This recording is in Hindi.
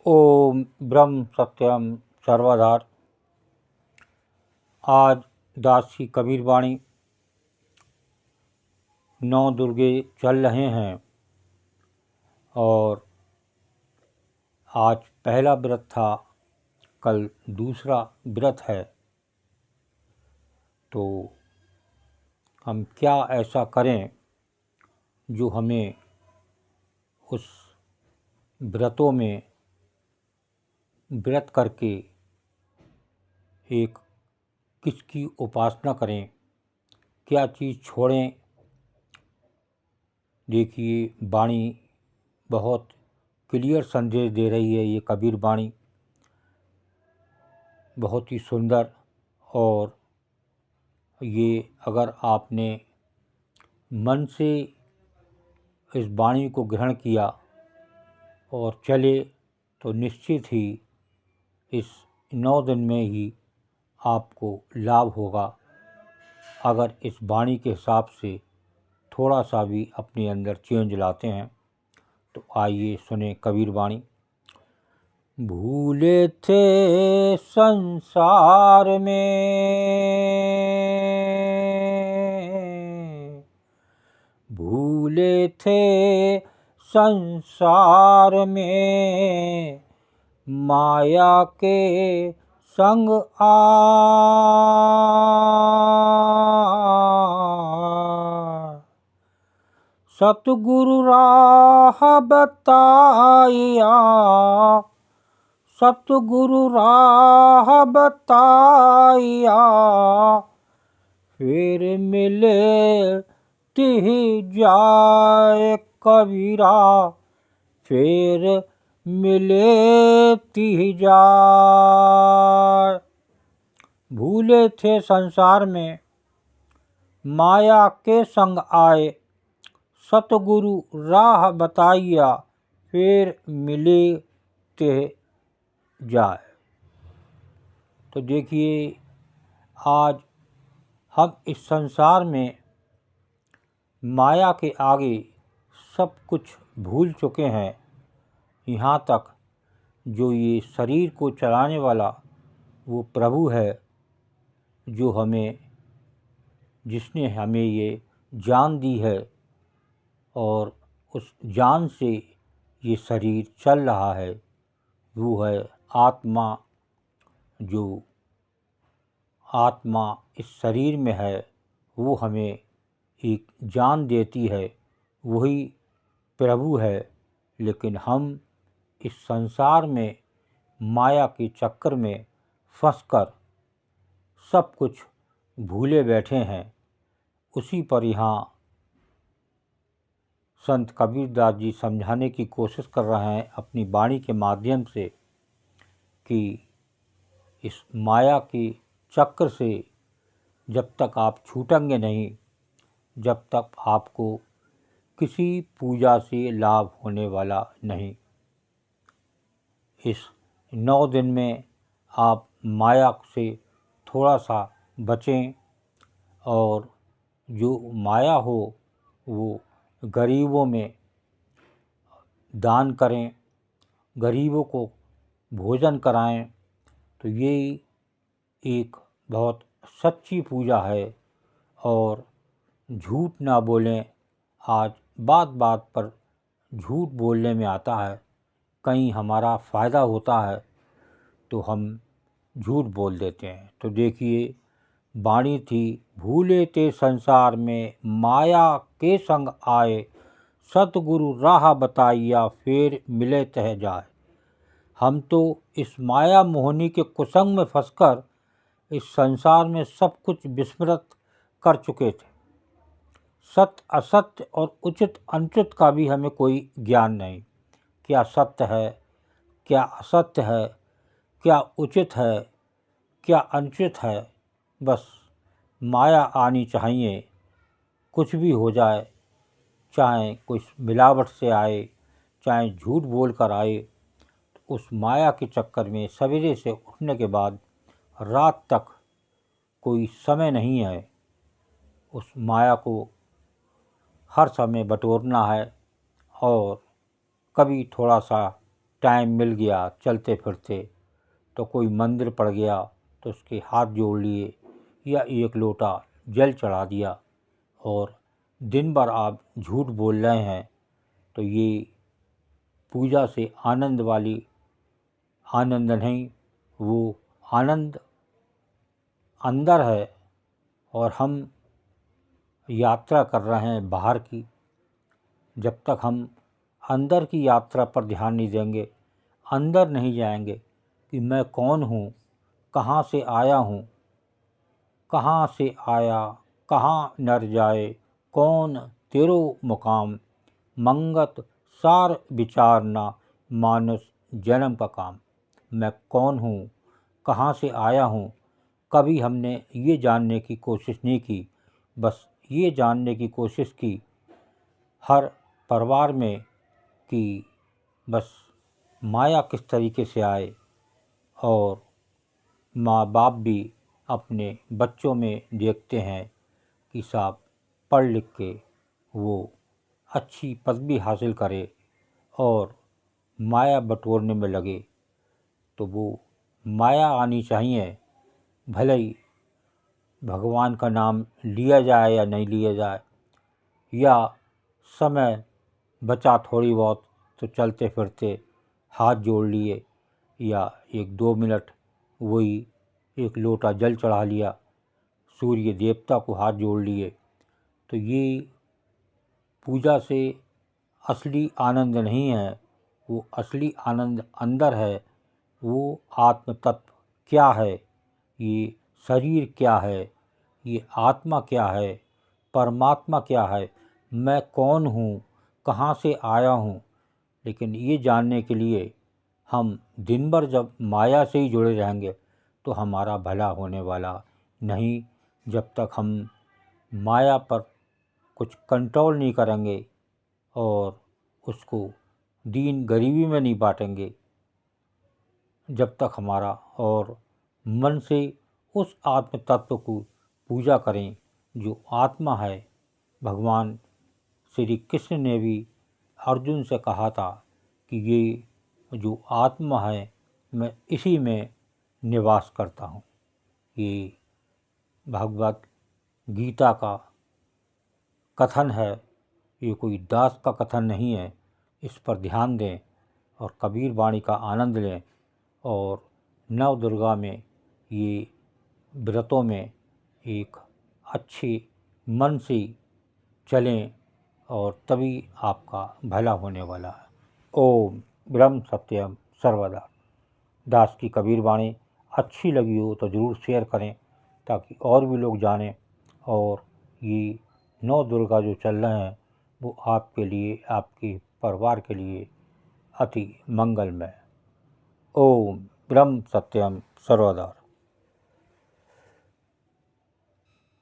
ओम ब्रह्म सत्यम सर्वधार। आज दास की कबीर वाणी 9 दुर्गे चल रहे हैं और आज पहला व्रत था, कल दूसरा व्रत है। तो हम क्या ऐसा करें जो हमें उस व्रतों में व्रत करके एक किसकी उपासना करें, क्या चीज़ छोड़ें। देखिए, वाणी बहुत क्लियर संदेश दे रही है। ये कबीर वाणी बहुत ही सुंदर, और ये अगर आपने मन से इस वाणी को ग्रहण किया और चले तो निश्चित ही इस 9 दिन में ही आपको लाभ होगा। अगर इस वाणी के हिसाब से थोड़ा सा भी अपने अंदर चेंज लाते हैं तो आइए सुने कबीर वाणी। भूले थे संसार में, भूले थे संसार में, माया के संग आ, सतगुरु राह बताइया, सतगुरु राह बताइया, फिर मिले तिह जाए कबीरा, फिर मिले तिह जाए। भूले थे संसार में, माया के संग आए, सतगुरु राह बताइया, फिर मिले तिह जाए। तो देखिए, आज हम इस संसार में माया के आगे सब कुछ भूल चुके हैं। यहाँ तक जो ये शरीर को चलाने वाला वो प्रभु है, जो जिसने हमें ये जान दी है, और उस जान से ये शरीर चल रहा है। वो है आत्मा। जो आत्मा इस शरीर में है वो हमें एक जान देती है, वही प्रभु है। लेकिन हम इस संसार में माया के चक्कर में फंसकर सब कुछ भूले बैठे हैं। उसी पर यहाँ संत कबीरदास जी समझाने की कोशिश कर रहे हैं अपनी वाणी के माध्यम से कि इस माया के चक्र से जब तक आप छूटेंगे नहीं, जब तक आपको किसी पूजा से लाभ होने वाला नहीं। इस 9 दिन में आप माया से थोड़ा सा बचें, और जो माया हो वो गरीबों में दान करें, गरीबों को भोजन कराएं। तो ये एक बहुत सच्ची पूजा है। और झूठ ना बोलें। आज बात बात पर झूठ बोलने में आता है, कहीं हमारा फ़ायदा होता है तो हम झूठ बोल देते हैं। तो देखिए, वाणी थी, भूले ते संसार में, माया के संग आए, सतगुरु राह बताइया, फिर मिले तह जाए। हम तो इस माया मोहनी के कुसंग में फंसकर इस संसार में सब कुछ विस्मृत कर चुके थे। सत्य असत्य और उचित अनुचित का भी हमें कोई ज्ञान नहीं। क्या सत्य है, क्या असत्य है, क्या उचित है, क्या अनुचित है। बस माया आनी चाहिए, कुछ भी हो जाए, चाहे कुछ मिलावट से आए, चाहे झूठ बोल कर आए। उस माया के चक्कर में सवेरे से उठने के बाद रात तक कोई समय नहीं है। उस माया को हर समय बटोरना है, और कभी थोड़ा सा टाइम मिल गया चलते फिरते तो कोई मंदिर पड़ गया तो उसके हाथ जोड़ लिए या एक लोटा जल चढ़ा दिया, और दिन भर आप झूठ बोल रहे हैं तो ये पूजा से आनंद वाली आनंद नहीं, वो आनंद अंदर है। और हम यात्रा कर रहे हैं बाहर की, जब तक हम अंदर की यात्रा पर ध्यान नहीं देंगे, अंदर नहीं जाएंगे कि मैं कौन हूँ, कहाँ से आया हूँ, कहाँ से आया कहाँ नर जाए, कौन तेरो मुकाम, मंगत सार विचारना मानुष जन्म का काम। मैं कौन हूँ, कहाँ से आया हूँ, कभी हमने ये जानने की कोशिश नहीं की। बस ये जानने की कोशिश की हर परिवार में कि बस माया किस तरीके से आए, और माँ बाप भी अपने बच्चों में देखते हैं कि साहब पढ़ लिख के वो अच्छी पदवी हासिल करे और माया बटोरने में लगे, तो वो माया आनी चाहिए, भले ही भगवान का नाम लिया जाए या नहीं लिया जाए, या समय बचा थोड़ी बहुत तो चलते फिरते हाथ जोड़ लिए या 1-2 मिनट वही एक लोटा जल चढ़ा लिया, सूर्य देवता को हाथ जोड़ लिए, तो ये पूजा से असली आनंद नहीं है। वो असली आनंद अंदर है। वो आत्म तत्व क्या है, ये शरीर क्या है, ये आत्मा क्या है, परमात्मा क्या है, मैं कौन हूँ, कहाँ से आया हूँ। लेकिन ये जानने के लिए हम दिन भर जब माया से ही जुड़े रहेंगे तो हमारा भला होने वाला नहीं। जब तक हम माया पर कुछ कंट्रोल नहीं करेंगे और उसको दीन गरीबी में नहीं बांटेंगे, जब तक हमारा और मन से उस आत्म तत्व को पूजा करें जो आत्मा है। भगवान श्री कृष्ण ने भी अर्जुन से कहा था कि ये जो आत्मा है मैं इसी में निवास करता हूँ। ये भगवत गीता का कथन है, ये कोई दास का कथन नहीं है। इस पर ध्यान दें और कबीर वाणी का आनंद लें, और नव दुर्गा में ये व्रतों में एक अच्छे मन से चलें और तभी आपका भला होने वाला है। ओम ब्रह्म सत्यम सर्वदा। दास की कबीर वाणी अच्छी लगी हो तो ज़रूर शेयर करें ताकि और भी लोग जानें, और ये नौ दुर्गा जो चल रहे हैं वो आपके लिए, आपके परिवार के लिए अति मंगलमय। ओम ब्रह्म सत्यम सर्वदा।